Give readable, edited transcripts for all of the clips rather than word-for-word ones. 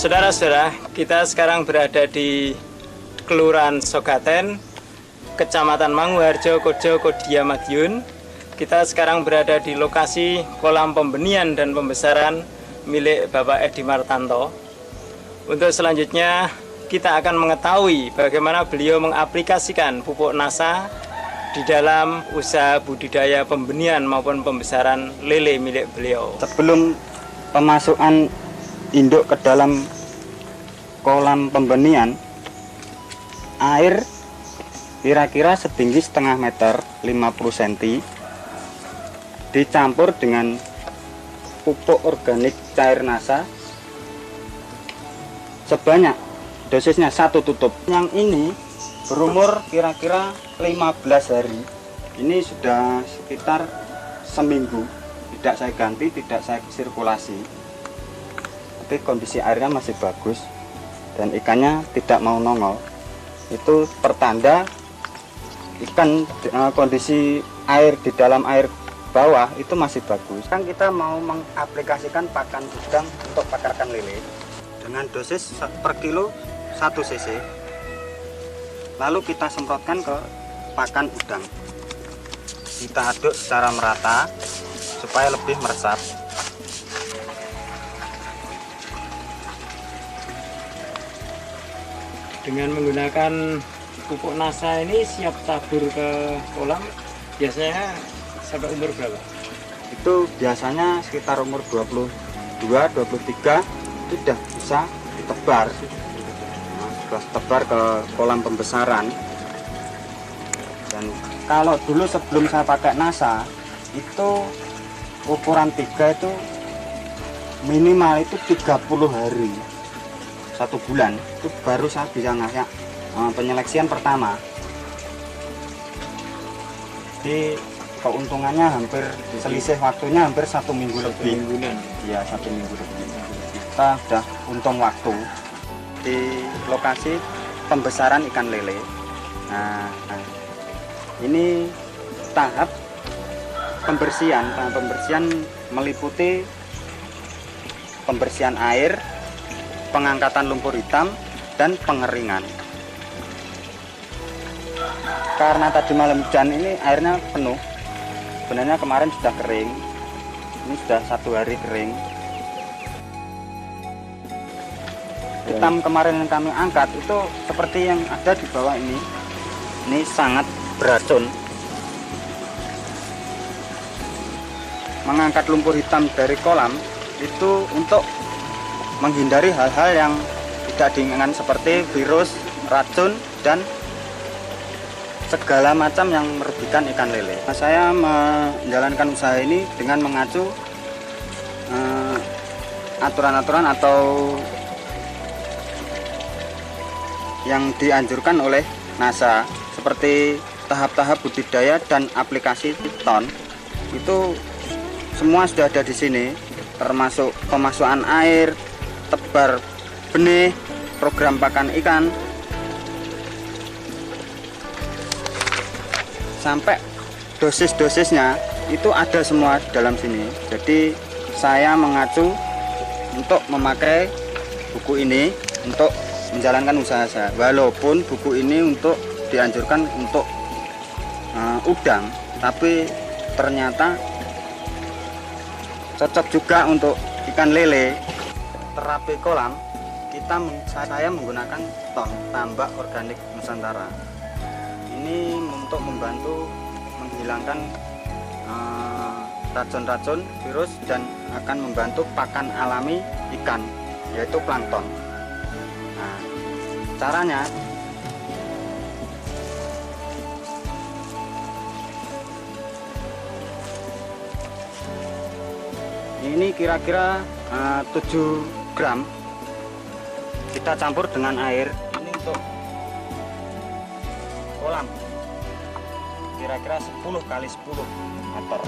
Saudara-saudara, kita sekarang berada di Kelurahan Sogaten, Kecamatan Manguharjo, Kojo, Kodia, Madiun. Kita sekarang berada di lokasi kolam pembenihan dan pembesaran milik Bapak Edi Martanto. Untuk selanjutnya, kita akan mengetahui bagaimana beliau mengaplikasikan pupuk NASA di dalam usaha budidaya pembenihan maupun pembesaran lele milik beliau. Sebelum pemasukan induk ke dalam kolam pembenihan, air kira-kira setinggi setengah meter 50 cm dicampur dengan pupuk organik cair NASA sebanyak dosisnya 1 tutup. Yang ini berumur kira-kira 15 hari. Ini sudah sekitar seminggu tidak saya ganti, tidak saya sirkulasi. Tapi kondisi airnya masih bagus dan ikannya tidak mau nongol. Itu pertanda ikan kondisi air di dalam air bawah itu masih bagus. Kan kita mau mengaplikasikan pakan udang untuk pakarkan lele dengan dosis per kilo 1 cc. Lalu kita semprotkan ke pakan udang. Kita aduk secara merata supaya lebih meresap. Dengan menggunakan pupuk NASA ini siap tabur ke kolam, biasanya sampai umur berapa? Itu biasanya sekitar umur 22, 23 itu sudah bisa ditebar. Sudah tebar ke kolam pembesaran. Dan kalau dulu sebelum saya pakai NASA, itu ukuran 3 itu minimal itu 30 hari. 1 bulan itu baru saya bisa ngasih penyeleksian pertama. Jadi keuntungannya hampir selisih waktunya hampir 1 minggu lebih. Iya, 1 minggu lebih. Kita sudah untung waktu di lokasi pembesaran ikan lele. Nah, ini tahap pembersihan. Tahap pembersihan meliputi pembersihan air, pengangkatan lumpur hitam, dan pengeringan. Karena tadi malam hujan ini airnya penuh. Sebenarnya kemarin sudah kering. Ini sudah 1 hari kering. Hitam kemarin yang kami angkat itu seperti yang ada di bawah ini. Ini sangat beracun. Mengangkat lumpur hitam dari kolam itu untuk menghindari hal-hal yang tidak diinginkan seperti virus, racun, dan segala macam yang merugikan ikan lele. Saya menjalankan usaha ini dengan mengacu aturan-aturan atau yang dianjurkan oleh NASA seperti tahap-tahap budidaya dan aplikasi ton. Itu semua sudah ada di sini, termasuk pemasukan air, tebar benih, program pakan ikan, sampai dosis-dosisnya itu ada semua dalam sini. Jadi saya mengacu untuk memakai buku ini untuk menjalankan usaha saya. Walaupun buku ini untuk dianjurkan untuk udang, tapi ternyata cocok juga untuk ikan lele. Terapi kolam saya menggunakan ton tambak organik Nusantara. Ini untuk membantu menghilangkan racun-racun, virus, dan akan membantu pakan alami ikan, yaitu plankton. Nah, caranya ini kira-kira 7 gram kita campur dengan air. Ini untuk kolam kira-kira 10 kali 10 meter.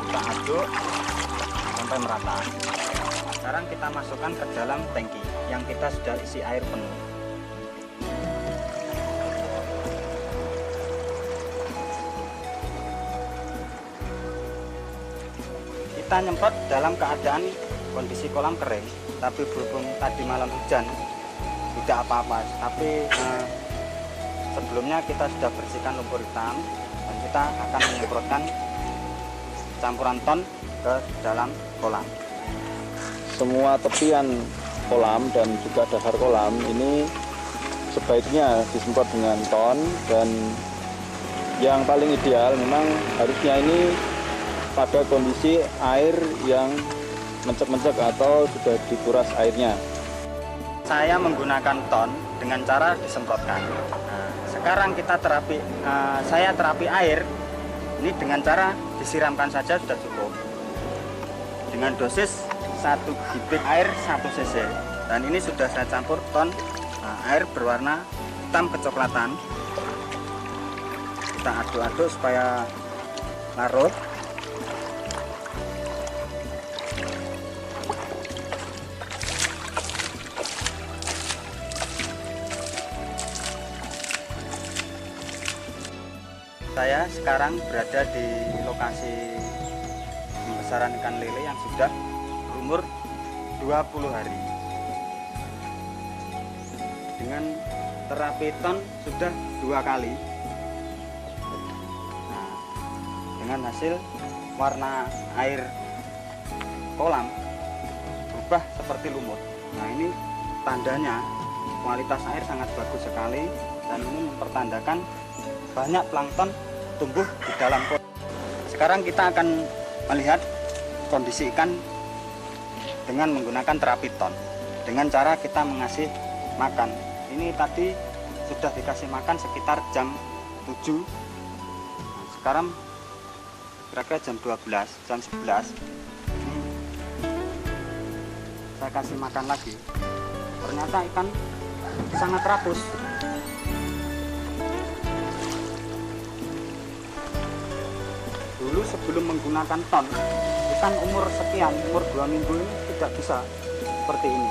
Kita aduk sampai merata. Sekarang kita masukkan ke dalam tangki yang kita sudah isi air penuh. Kita nyemprot dalam keadaan kondisi kolam kering tapi berhubung tadi malam hujan tidak apa-apa. Tapi sebelumnya kita sudah bersihkan lumpur hitam dan kita akan menyemprotkan campuran ton ke dalam kolam. Semua tepian kolam dan juga dasar kolam ini sebaiknya disemprot dengan ton, dan yang paling ideal memang harusnya ini pada kondisi air yang mencek-mencek atau sudah dikuras airnya. Saya menggunakan ton dengan cara disemprotkan. Nah, sekarang kita saya terapi air ini dengan cara disiramkan saja sudah cukup. Dengan dosis 1 bibit air 1 cc. Dan ini sudah saya campur ton air berwarna hitam kecoklatan. Kita aduk-aduk supaya larut. Saya sekarang berada di lokasi pembesaran ikan lele yang sudah berumur 20 hari. Dengan terapi ton sudah 2 kali. Nah, dengan hasil warna air kolam berubah seperti lumut. Nah, ini tandanya kualitas air sangat bagus sekali, dan ini mempertandakan banyak plankton tumbuh di dalam kolam. Sekarang kita akan melihat kondisi ikan dengan menggunakan terapi ton, dengan cara kita mengasih makan. Ini tadi sudah dikasih makan sekitar jam 7. Nah, sekarang kira-kira jam 12, jam 11. Ini saya kasih makan lagi. Ternyata ikan sangat rakus. Dulu sebelum menggunakan ton, ikan umur sekian, umur 2 minggu ini tidak bisa seperti ini.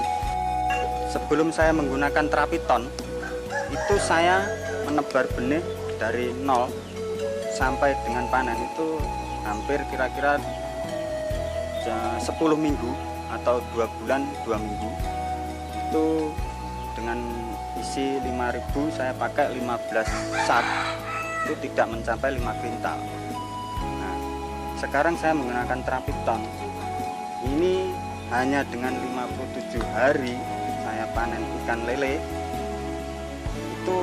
Sebelum saya menggunakan terapi ton, itu saya menebar benih dari 0 sampai dengan panen itu hampir kira-kira 10 minggu atau 2 bulan 2 minggu. Itu dengan isi 5.000 saya pakai 15 sak, itu tidak mencapai 5 kuintal. Nah, sekarang saya menggunakan terapi ton. Ini hanya dengan 57 hari saya panen ikan lele, itu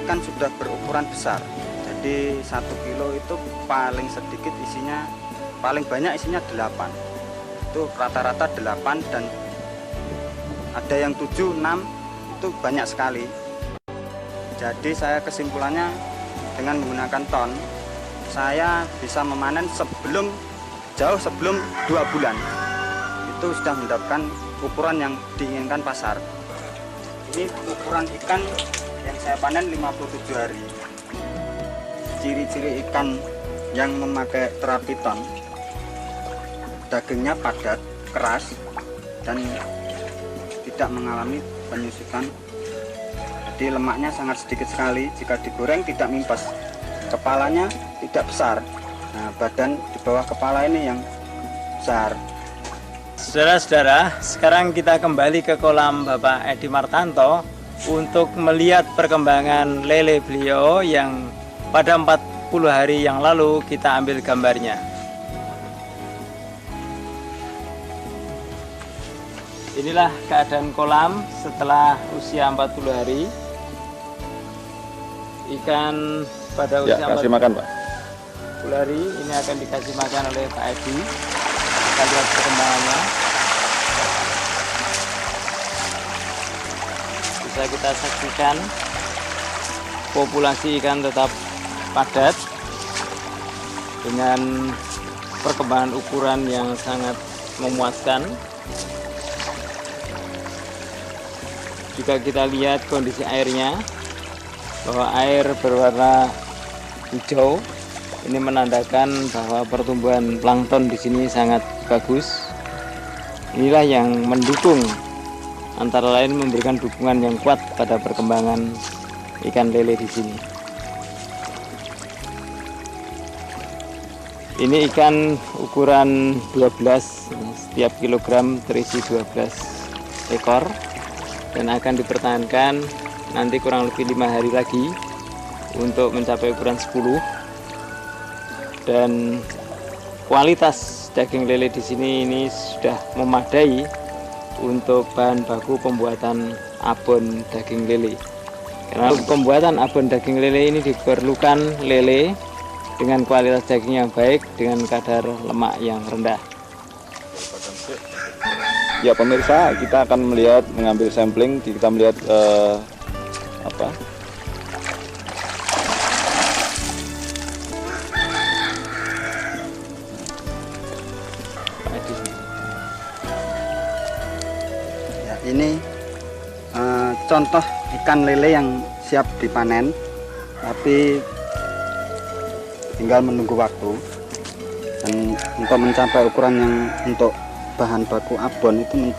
ikan sudah berukuran besar. Jadi 1 kilo itu paling sedikit isinya, paling banyak isinya 8. Itu rata-rata 8, dan ada yang 7, 6, itu banyak sekali. Jadi saya kesimpulannya dengan menggunakan ton, saya bisa memanen jauh sebelum 2 bulan. Itu sudah mendapatkan ukuran yang diinginkan pasar. Ini ukuran ikan yang saya panen 57 hari. Ciri-ciri ikan yang memakai terapi ton, dagingnya padat, keras, dan tidak mengalami penyusutan. Jadi lemaknya sangat sedikit sekali. Jika digoreng tidak mimpes. Kepalanya tidak besar. Nah, badan di bawah kepala ini yang besar. Saudara-saudara, sekarang kita kembali ke kolam Bapak Edi Martanto untuk melihat perkembangan lele beliau yang pada 40 hari yang lalu kita ambil gambarnya. Inilah keadaan kolam setelah usia 40 hari. Ikan pada usia kasih makan, Pak. 40 hari ini akan dikasih makan oleh Pak Edi. Kita lihat perkembangannya. Bisa kita saksikan populasi ikan tetap padat dengan perkembangan ukuran yang sangat memuaskan. Jika kita lihat kondisi airnya, bahwa air berwarna hijau, ini menandakan bahwa pertumbuhan plankton di sini sangat bagus. Inilah yang mendukung, antara lain memberikan dukungan yang kuat pada perkembangan ikan lele di sini. Ini ikan ukuran 12, setiap kilogram terisi 12 ekor dan akan dipertahankan nanti kurang lebih 5 hari lagi untuk mencapai ukuran 10. Dan kualitas daging lele di sini ini sudah memadai untuk bahan baku pembuatan abon daging lele. Karena pembuatan abon daging lele ini diperlukan lele dengan kualitas daging yang baik dengan kadar lemak yang rendah. Ya pemirsa, kita akan mengambil sampling, kita melihat Ya, ini contoh ikan lele yang siap dipanen, tapi tinggal menunggu waktu. Dan untuk mencapai ukuran yang untuk bahan baku abon itu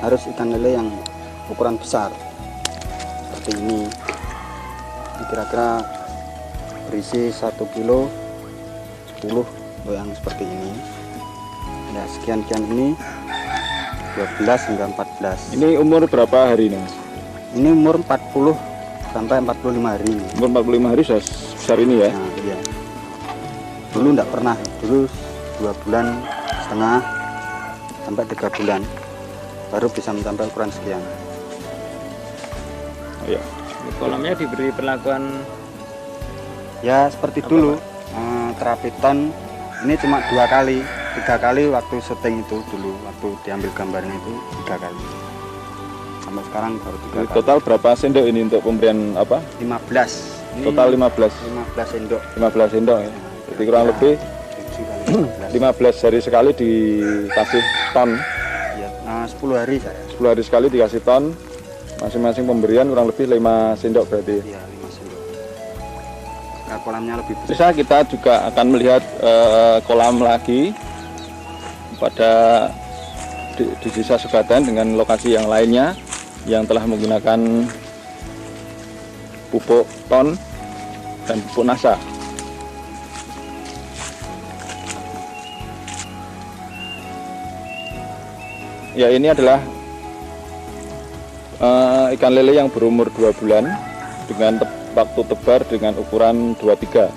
harus ikan lele yang ukuran besar seperti ini. Ini kira-kira berisi 1 kilo 10 yang seperti ini. Ya, sekian-sekian ini 12 hingga 14. ini umur berapa hari nih? Ini umur 40 sampai 45 hari. Umur 45 hari sudah besar ini ya? Nah, iya. Dulu enggak pernah, dulu 2 bulan setengah sampai 3 bulan baru bisa mencapai ukuran sekian. Oh, ya. Kolamnya diberi perlakuan Ya seperti dulu, terapi ton ini cuma 2 kali, 3 kali waktu syuting itu dulu, waktu diambil gambarnya itu 3 kali. Sampai sekarang baru 3 kali. Total berapa sendok ini untuk pemberian apa? 15. Ini Total 15 sendok. 15 sendok ya. Jadi kurang lebih 7 kali 15 hari sekali dikasih ton. Ya, 10 hari saya. 10 hari sekali dikasih ton. Masing-masing pemberian kurang lebih 5 sendok berarti. Iya, 5 sendok. Nah, kolamnya lebih besar. Bisa kita juga akan melihat kolam lagi pada di Desa Sugaten dengan lokasi yang lainnya yang telah menggunakan pupuk ton dan pupuk nasa. Ya, ini adalah ikan lele yang berumur 2 bulan dengan waktu tebar dengan ukuran 23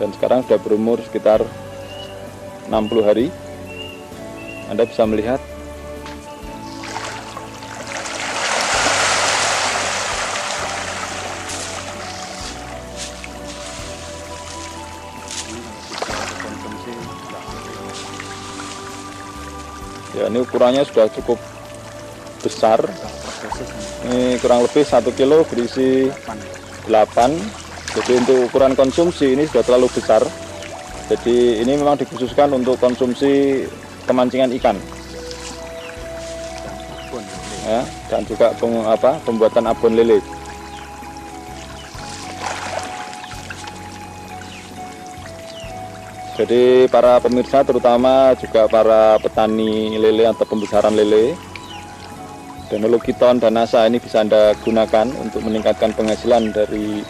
dan sekarang sudah berumur sekitar 60 hari. Anda bisa melihat ya, ini ukurannya sudah cukup besar. Ini kurang lebih 1 kilo berisi 8. Jadi untuk ukuran konsumsi ini sudah terlalu besar. Jadi ini memang dikhususkan untuk konsumsi kemancingan ikan. Ya, dan juga pembuatan abon lele. Jadi para pemirsa, terutama juga para petani lele atau pembesaran lele, teknologi ton dan nasa ini bisa Anda gunakan untuk meningkatkan penghasilan dari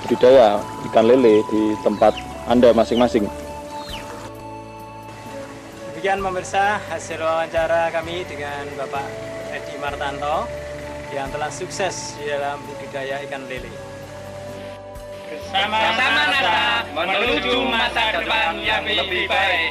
budidaya ikan lele di tempat Anda masing-masing. Demikian pemirsa hasil wawancara kami dengan Bapak Edi Martanto yang telah sukses di dalam budidaya ikan lele. Sama-sama menuju masa depan yang lebih baik.